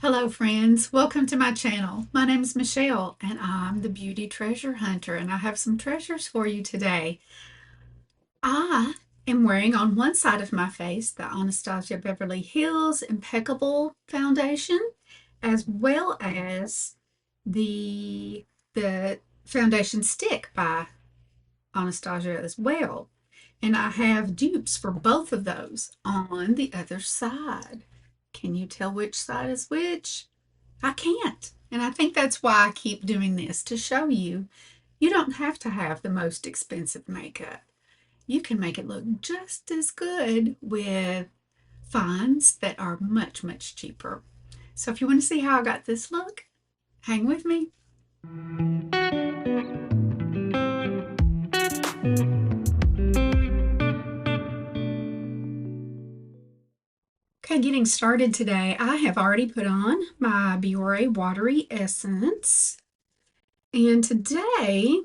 Hello friends, welcome to my channel. My name is Michelle and I'm the beauty treasure hunter and I have some treasures for you today. I am wearing on one side of my face the Anastasia Beverly Hills Impeccable Foundation as well as the foundation stick by Anastasia as well. And I have dupes for both of those on the other side. Can you tell which side is which? I can't. And I think that's why I keep doing this, to show you you don't have to have the most expensive makeup. You can make it look just as good with finds that are much, much cheaper. So if you want to see how I got this look, hang with me. Okay, getting started today, I have already put on my Bioré Watery Essence. And today,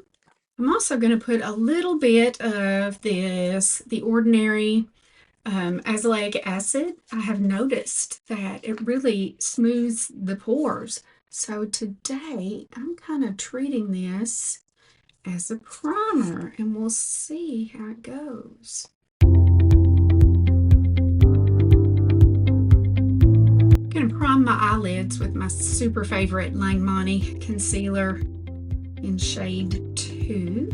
I'm also going to put a little bit of the Ordinary azelaic acid. I have noticed that it really smooths the pores. So today, I'm kind of treating this as a primer, and we'll see how it goes. I'm going to prime my eyelids with my super favorite Langmoney concealer in shade 2.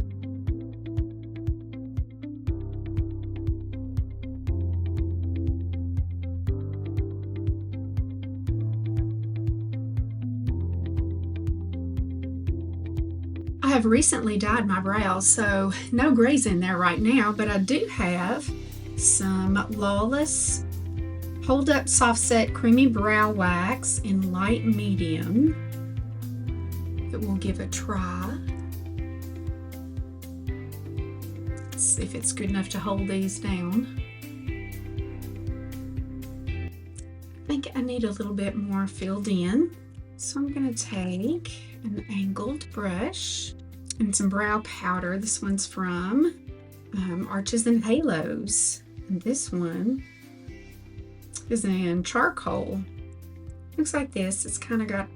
I have recently dyed my brows, so no grays in there right now, but I do have some Lawless Hold Up Soft Set Creamy Brow Wax in light medium that we'll give a try. Let's see if it's good enough to hold these down. I think I need a little bit more filled in. So I'm going to take an angled brush and some brow powder. This one's from Arches and Halos. And this one is in charcoal. Looks like this. It's kind of got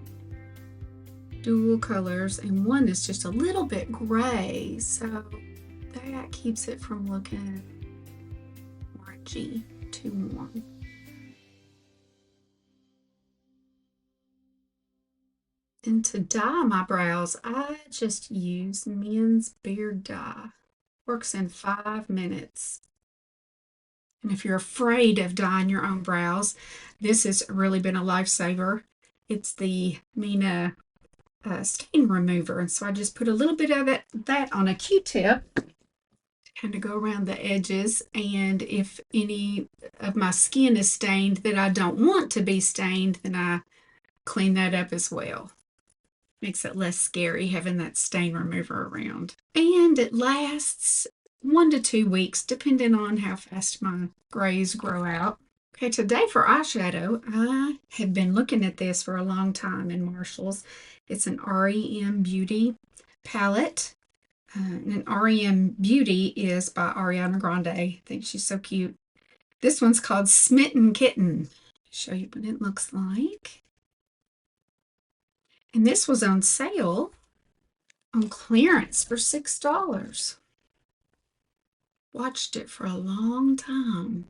dual colors, and one is just a little bit gray, so that keeps it from looking orangey too warm. And to dye my brows, I just use men's beard dye. Works in 5 minutes. And if you're afraid of dyeing your own brows, this has really been a lifesaver. It's the Mina stain remover. And so I just put a little bit of that on a Q-tip to kind of go around the edges. And if any of my skin is stained that I don't want to be stained, then I clean that up as well. Makes it less scary having that stain remover around. And it lasts 1 to 2 weeks, depending on how fast my grays grow out. Okay, today for eyeshadow, I have been looking at this for a long time in Marshall's. It's an R.E.M. Beauty palette. And R.E.M. Beauty is by Ariana Grande. I think she's so cute. This one's called Smitten Kitten. I'll show you what it looks like. And this was on sale on clearance for $6. Watched it for a long time.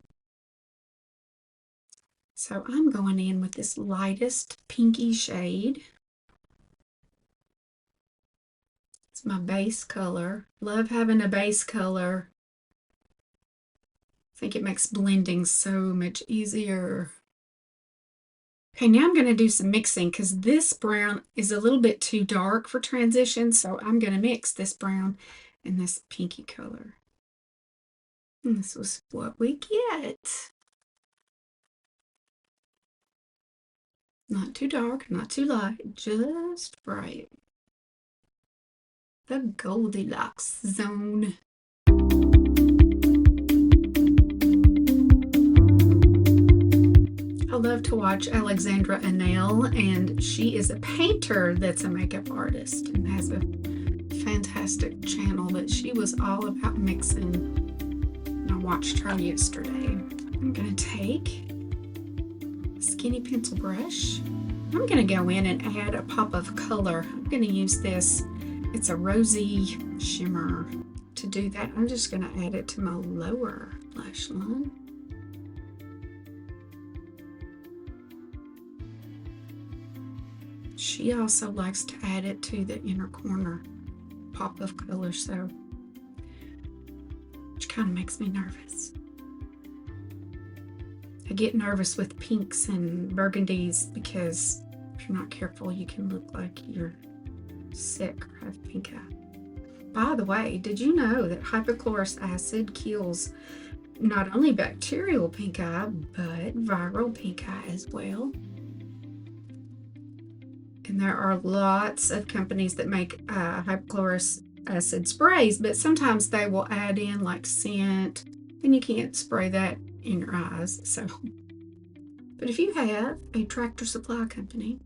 So I'm going in with this lightest pinky shade. It's my base color. Love having a base color. I think it makes blending so much easier. Okay, now I'm going to do some mixing because this brown is a little bit too dark for transition, so I'm going to mix this brown and this pinky color. And this was what we get. Not too dark, not too light, just right. The Goldilocks zone. I love to watch Alexandra Anel, and she is a painter that's a makeup artist and has a fantastic channel, but she was all about mixing. I watched her yesterday. I'm going to take a skinny pencil brush I'm going to go in and add a pop of color. I'm going to use this. It's a rosy shimmer. To do that, I'm just going to add it to my lower lash line. She also likes to add it to the inner corner, pop of color, so which kind of makes me nervous. I get nervous with pinks and burgundies because if you're not careful, you can look like you're sick or have pink eye. By the way, did you know that hypochlorous acid kills not only bacterial pink eye, but viral pink eye as well? And there are lots of companies that make hypochlorous acid sprays, but sometimes they will add in like scent, and you can't spray that in your eyes. So, but if you have a Tractor Supply company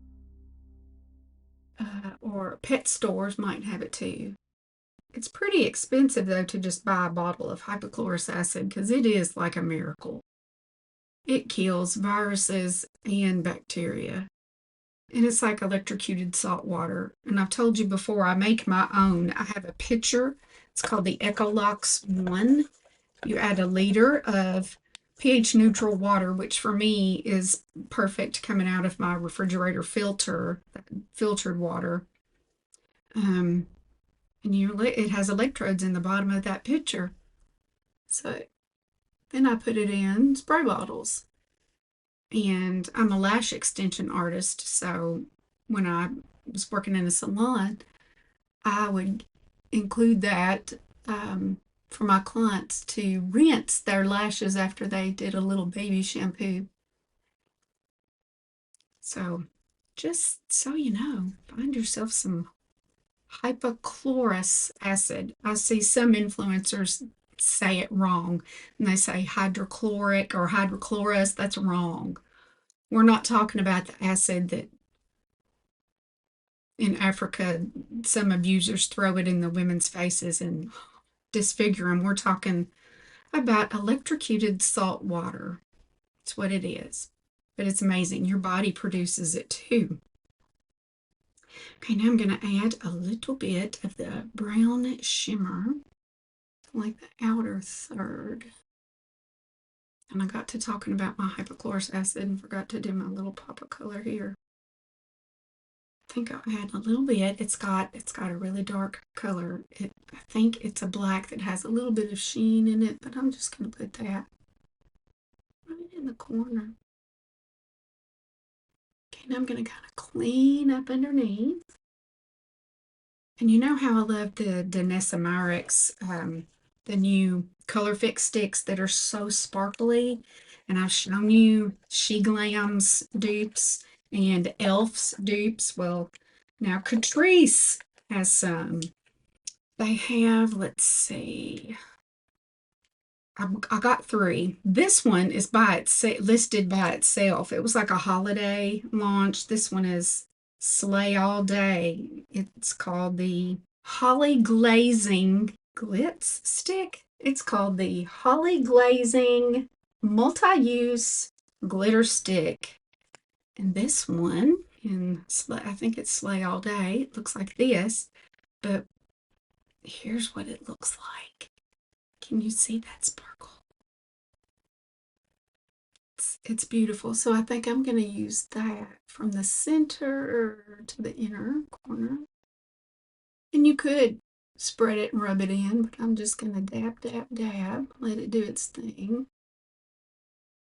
or pet stores might have it too. It's pretty expensive though to just buy a bottle of hypochlorous acid because it is like a miracle. It kills viruses and bacteria. And it's like electrocuted salt water. And I've told you before, I make my own. I have a pitcher. It's called the Ecolox 1. You add a liter of pH neutral water, which for me is perfect coming out of my refrigerator filter, filtered water. And it has electrodes in the bottom of that pitcher. So then I put it in spray bottles. And I'm a lash extension artist, so when I was working in a salon, I would include that for my clients to rinse their lashes after they did a little baby shampoo. So just so you know, find yourself some hypochlorous acid. I see some influencers say it wrong, and they say hydrochloric or hydrochlorous. That's wrong. We're not talking about the acid that in Africa some abusers throw it in the women's faces and disfigure them. We're talking about electrocuted salt water. That's what it is. But it's amazing. Your body produces it too. Okay, now I'm going to add a little bit of the brown shimmer, like the outer third. And I got to talking about my hypochlorous acid and forgot to do my little pop of color here. I think I'll add a little bit. It's got a really dark color. I think it's a black that has a little bit of sheen in it, but I'm just going to put that right in the corner. Okay, now I'm going to kind of clean up underneath. And you know how I love the Danessa Myricks, the new Color Fix sticks that are so sparkly. And I've shown you She Glam's dupes and e.l.f.'s dupes. Well, now Catrice has some. They have, let's see, I got 3. This one is listed by itself. It was like a holiday launch. This one is Sleigh All Day. It's called the Hollyglazing Glitz Stick. It's called the Hollyglazing Multi-Use Glitter Stick. And this one, I think it's Sleigh All Day. It looks like this, but here's what it looks like. Can you see that sparkle? It's beautiful. So I think I'm going to use that from the center to the inner corner. And you could spread it and rub it in, but I'm just going to dab, dab, dab, let it do its thing.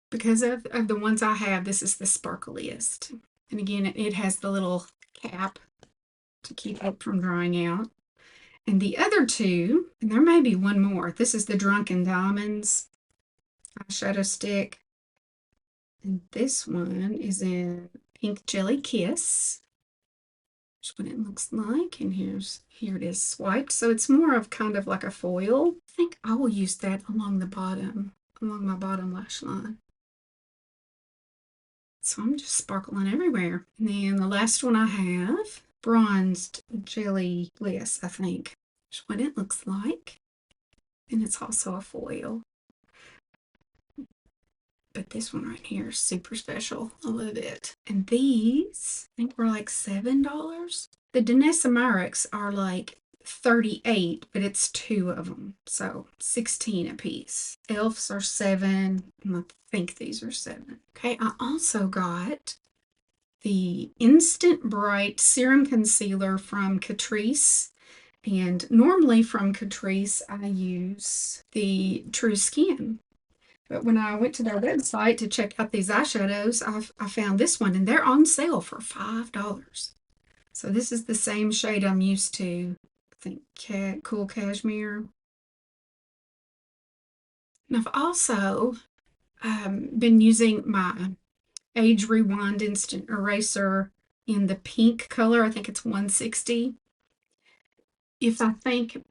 Because of the ones I have, this is the sparkliest. And again, it has the little cap to keep it from drying out. And the other 2, and there may be one more. This is the Drunk'n Diamonds eyeshadow stick. And this one is in Pink Jelly Kiss. Here's what it looks like. And here it is swiped. So it's more of kind of like a foil. I think I will use that along my bottom lash line. So I'm just sparkling everywhere. And then the last one I have, Bronzed Jelly Bliss, I think. That's what it looks like. And it's also a foil. But this one right here is super special. I love it. And these, I think were like $7. The Danessa Myrics are like 38, but it's 2 of them. So 16 a piece. Elf's are 7, and I think these are 7. Okay, I also got the Instant Bright Serum Concealer from Catrice. And normally from Catrice, I use the True Skin. But when I went to their website to check out these eyeshadows, I found this one, and they're on sale for $5. So this is the same shade I'm used to. I think Cool Cashmere. And I've also been using my Age Rewind Instant Eraser in the pink color. I think it's 160. If I think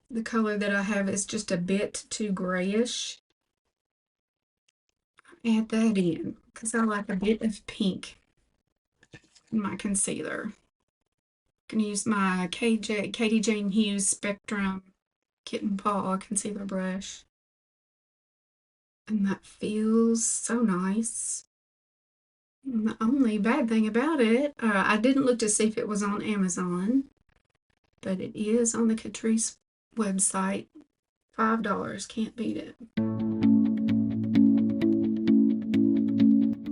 the color that I have is just a bit too grayish, add that in because I like a bit of pink in my concealer. I'm going to use my Katie Jane Hughes Spectrum Kitten Paw concealer brush. And that feels so nice. And the only bad thing about it, I didn't look to see if it was on Amazon, but it is on the Catrice website. $5, can't beat it.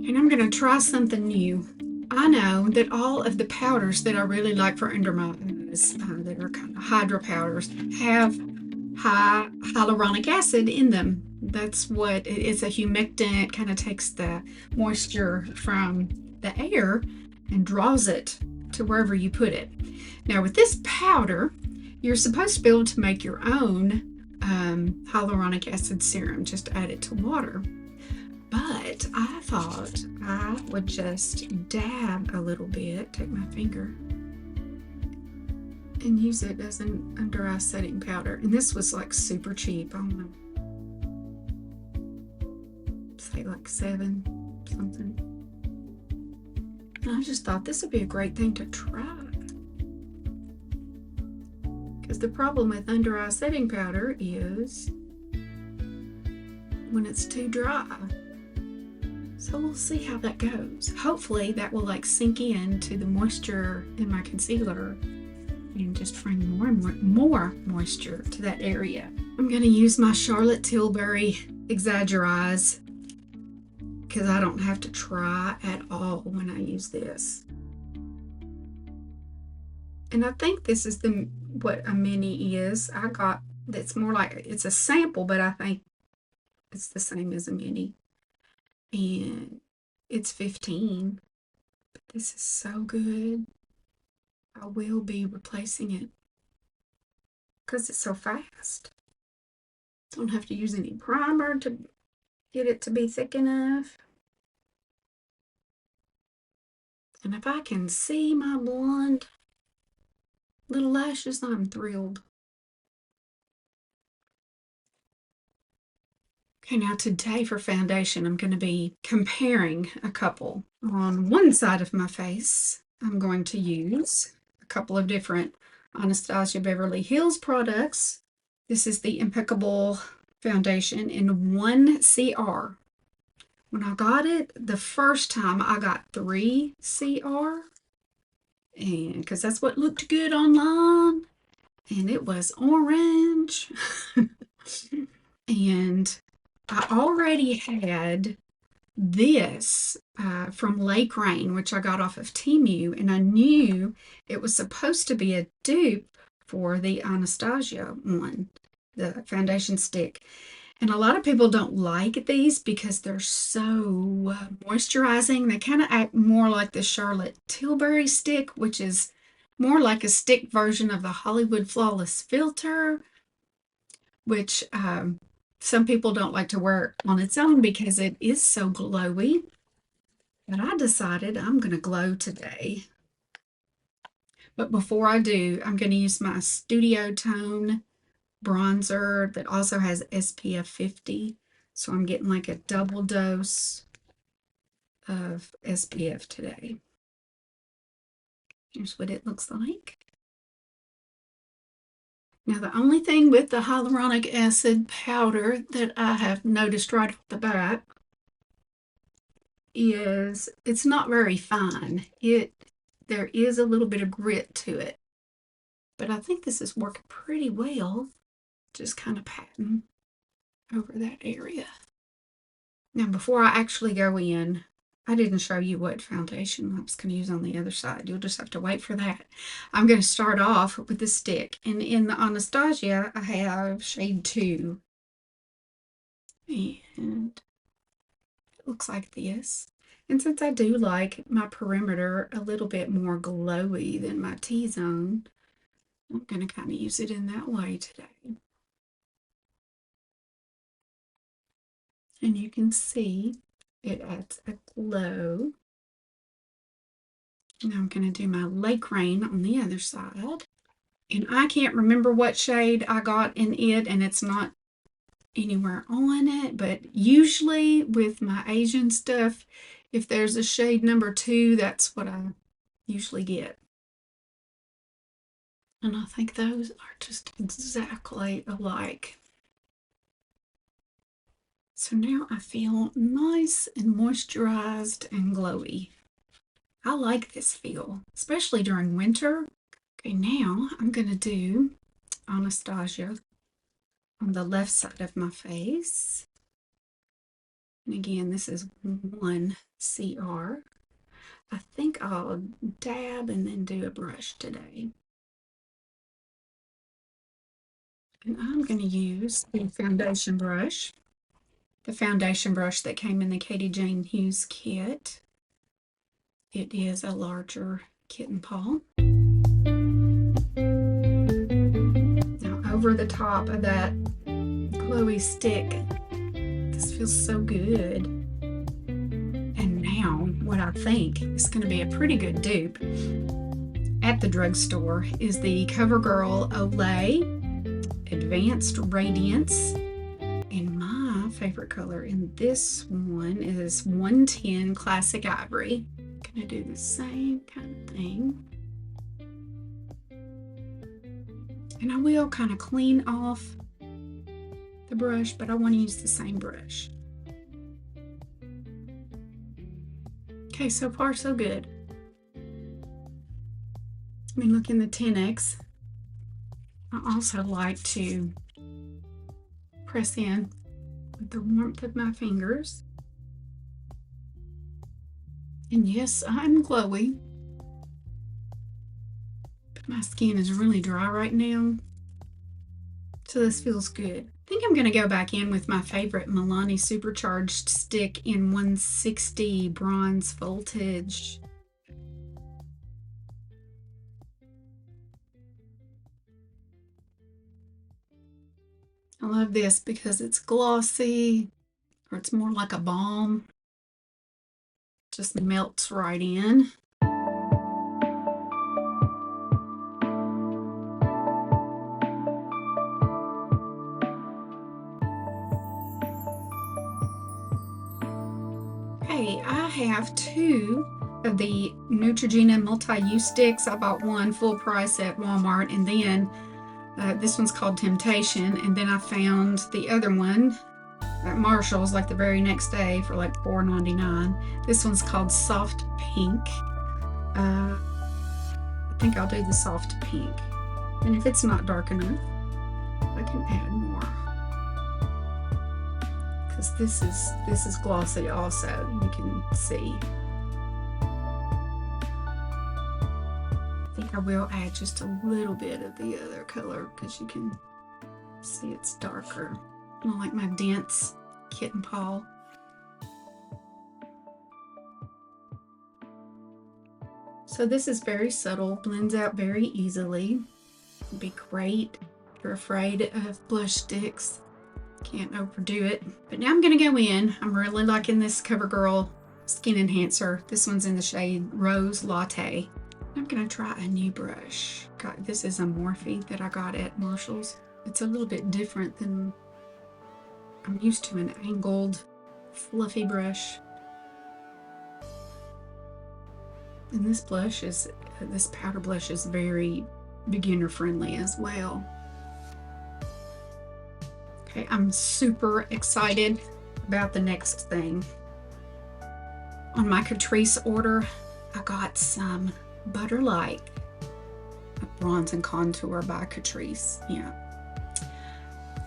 And I'm going to try something new. I know that all of the powders that I really like for under my eyes, that are kind of hydro powders, have high hyaluronic acid in them. That's what it's a humectant. Kind of takes the moisture from the air and draws it to wherever you put it. Now with this powder, you're supposed to be able to make your own hyaluronic acid serum. Just add it to water. But I thought I would just dab a little bit, take my finger, and use it as an under eye setting powder. And this was like super cheap. I don't know, say like 7 something. And I just thought this would be a great thing to try. Because the problem with under eye setting powder is when it's too dry. So we'll see how that goes. Hopefully that will like sink into the moisture in my concealer and just bring more moisture to that area. I'm going to use my Charlotte Tilbury Exaggerize because I don't have to try at all when I use this. And I think this is what a mini is. I got, that's more like, it's a sample, but I think it's the same as a mini. And it's 15. But this is so good. I will be replacing it because it's so fast. Don't have to use any primer to get it to be thick enough. And if I can see my blonde little lashes, I'm thrilled. Okay, now today for foundation, I'm going to be comparing a couple. On one side of my face, I'm going to use a couple of different Anastasia Beverly Hills products. This is the Impeccable Foundation in 1CR. When I got it the first time, I got 3CR. And because that's what looked good online. And it was orange. And I already had this from Lake Rain, which I got off of Temu, and I knew it was supposed to be a dupe for the Anastasia one, the foundation stick. And a lot of people don't like these because they're so moisturizing. They kind of act more like the Charlotte Tilbury stick, which is more like a stick version of the Hollywood Flawless filter, which some people don't like to wear on its own because it is so glowy. But I decided I'm going to glow today. But before I do, I'm going to use my Studio Tone bronzer that also has SPF 50. So I'm getting like a double dose of SPF today. Here's what it looks like. Now, the only thing with the hyaluronic acid powder that I have noticed right off the bat it's not very fine. There is a little bit of grit to it, but I think this is working pretty well. Just kind of patting over that area. Now, before I actually go in, I didn't show you what foundation I was going to use on the other side. You'll just have to wait for that. I'm going to start off with the stick. And in the Anastasia, I have shade 2. And it looks like this. And since I do like my perimeter a little bit more glowy than my T-zone, I'm going to kind of use it in that way today. And you can see it adds a glow. Now I'm going to do my Lake Rain on the other side. And I can't remember what shade I got in it, and it's not anywhere on it, but usually with my Asian stuff, if there's a shade number 2, that's what I usually get. And I think those are just exactly alike. So now I feel nice and moisturized and glowy. I like this feel, especially during winter. Okay, now I'm going to do Anastasia on the left side of my face. And again, this is 1 CR. I think I'll dab and then do a brush today. And I'm going to use the foundation brush. The foundation brush that came in the Katie Jane Hughes kit. It is a larger kitten paw. Now over the top of that glowy stick, this feels so good. And now what I think is going to be a pretty good dupe at the drugstore is the CoverGirl Olay Advanced Radiance. And my favorite color in this one is 110 Classic Ivory. Gonna do the same kind of thing. And I will kind of clean off the brush, but I want to use the same brush. Okay, so far so good. Let me look in the 10X. I also like to press in with the warmth of my fingers. And yes, I'm glowy, but my skin is really dry right now, so this feels good. I think I'm going to go back in with my favorite Milani Supercharged stick in 160 Bronze Voltage. I love this because it's glossy, or it's more like a balm. Just melts right in. Okay, I have 2 of the Neutrogena multi-use sticks. I bought one full price at Walmart, and then this one's called Temptation, and then I found the other one at Marshall's like the very next day for like $4.99. This one's called Soft Pink. I think I'll do the soft pink, and if it's not dark enough, I can add more, because this is glossy also, you can see. I think I will add just a little bit of the other color because you can see it's darker. I don't like my dense kitten paw. So this is very subtle, blends out very easily. It'd be great if you're afraid of blush sticks. Can't overdo it. But now I'm gonna go in. I'm really liking this CoverGirl Skin Enhancer. This one's in the shade Rose Latte. I'm gonna try a new brush. This is a Morphe that I got at Marshall's. It's a little bit different than I'm used to, an angled, fluffy brush. And this powder blush is very beginner friendly as well. Okay, I'm super excited about the next thing. On my Catrice order, I got some Butter Light Bronze and Contour by Catrice. Yeah.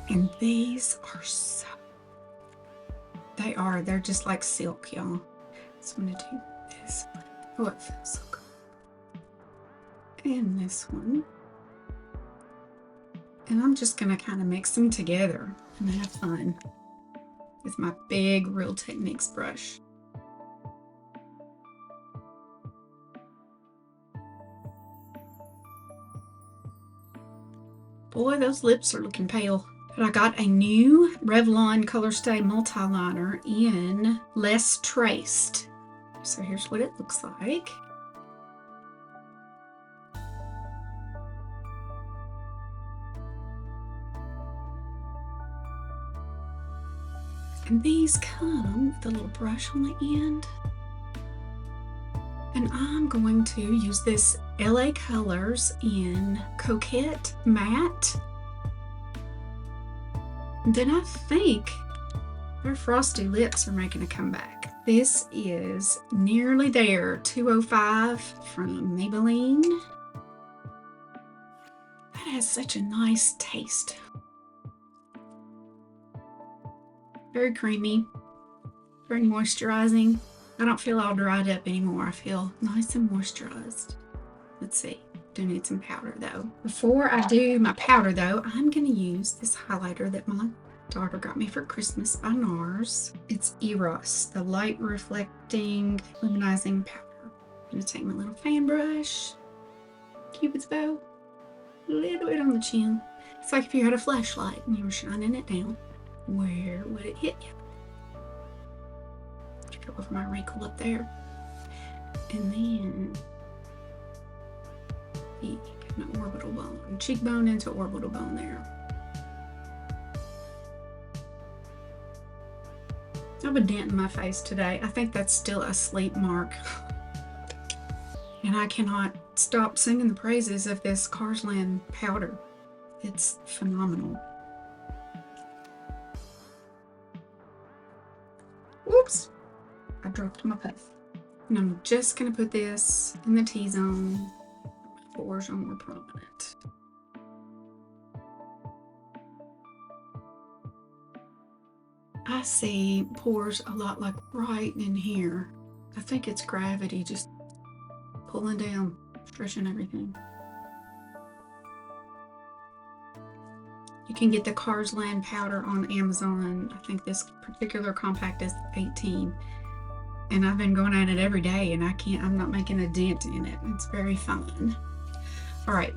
And these are so, they're just like silk, y'all. So I'm gonna do this one. Oh, it feels so good. And this one. And I'm just gonna kind of mix them together and have fun with my big Real Techniques brush. Boy, those lips are looking pale. But I got a new Revlon Color Stay Multi-Liner in Less Traced. So here's what it looks like. And these come with a little brush on the end. And I'm going to use this LA Colors in Coquette Matte. And then I think our frosty lips are making a comeback. This is Nearly There 205 from Maybelline. That has such a nice taste. Very creamy, very moisturizing. I don't feel all dried up anymore. I feel nice and moisturized. Let's see. Do need some powder though. Before I do my powder though, I'm gonna use this highlighter that my daughter got me for Christmas by NARS. It's Eros, the light reflecting luminizing powder. I'm gonna take my little fan brush, Cupid's bow, a little bit on the chin. It's like if you had a flashlight and you were shining it down. Where would it hit you? Go over my wrinkle up there. And then get my orbital bone, cheekbone into orbital bone there. I have a dent in my face today. I think that's still a sleep mark. And I cannot stop singing the praises of this Carsland powder. It's phenomenal. Whoops, I dropped my puff. And I'm just gonna put this in the T-zone. My pores are more prominent. I see pores a lot like right in here. I think it's gravity just pulling down, stretching everything. You can get the Carsland powder on Amazon. I think this particular compact is 18. And I've been going at it every day and I'm not making a dent in it. It's very fun. All right,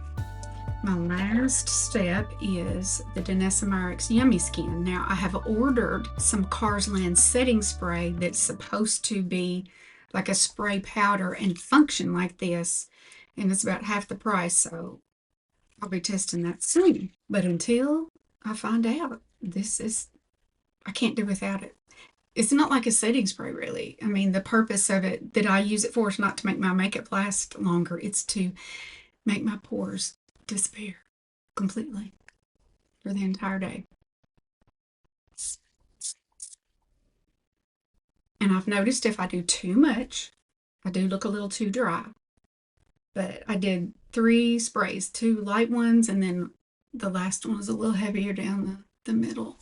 my last step is the Danessa Myricks Yummy Skin. Now I have ordered some Carsland setting spray that's supposed to be like a spray powder and function like this. And it's about half the price, so I'll be testing that soon. But until I find out, I can't do without it. It's not like a setting spray, really. I mean, the purpose of it that I use it for is not to make my makeup last longer. It's to make my pores disappear completely for the entire day. And I've noticed if I do too much, I do look a little too dry. But I did 3 sprays, 2 light ones, and then the last one was a little heavier down the middle.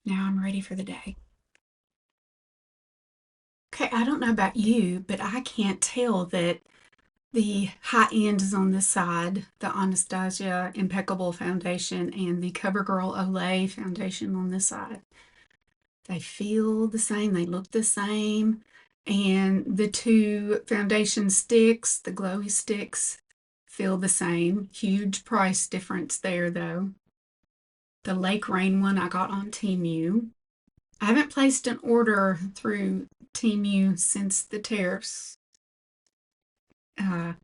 Now I'm ready for the day. Okay, I don't know about you, but I can't tell that the high end is on this side, the Anastasia Impeccable Foundation and the CoverGirl Olay Foundation on this side. They feel the same, they look the same, and the 2 foundation sticks, the glowy sticks, feel the same. Huge price difference there though. The Lake Rain one I got on Temu. I haven't placed an order through Temu since the tariffs. And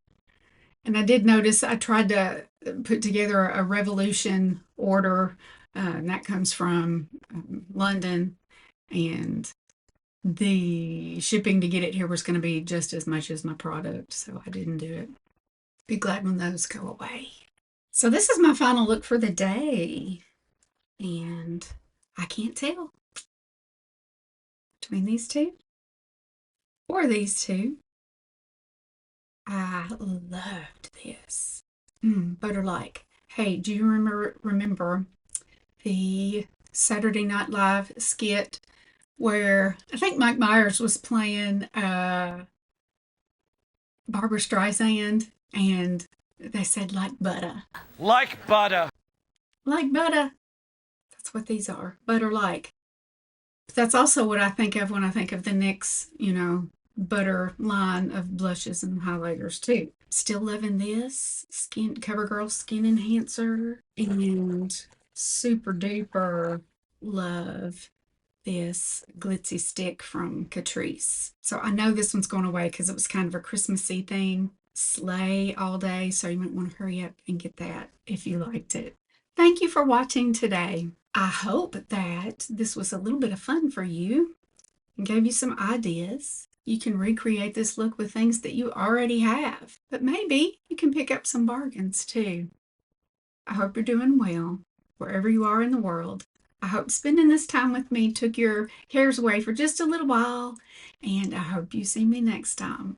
I did notice I tried to put together a Revolution order, and that comes from London, and the shipping to get it here was going to be just as much as my product, so I didn't do it. Be glad when those go away. So this is my final look for the day. And I can't tell between these two or these two. I loved this. Butter like. Hey, do you remember the Saturday Night Live skit where I think Mike Myers was playing Barbara Streisand, and they said like butter. Like butter. Like butter. That's what these are. Butter like. But that's also what I think of when I think of the NYX, butter line of blushes and highlighters too. Still loving this CoverGirl Skin Enhancer, and super duper love this glitzy stick from Catrice. So I know this one's going away because it was kind of a Christmassy thing. Sleigh all day, so you might want to hurry up and get that if you liked it. Thank you for watching today. I hope that this was a little bit of fun for you and gave you some ideas. You can recreate this look with things that you already have, but maybe you can pick up some bargains too. I hope you're doing well wherever you are in the world. I hope spending this time with me took your cares away for just a little while, and I hope you see me next time.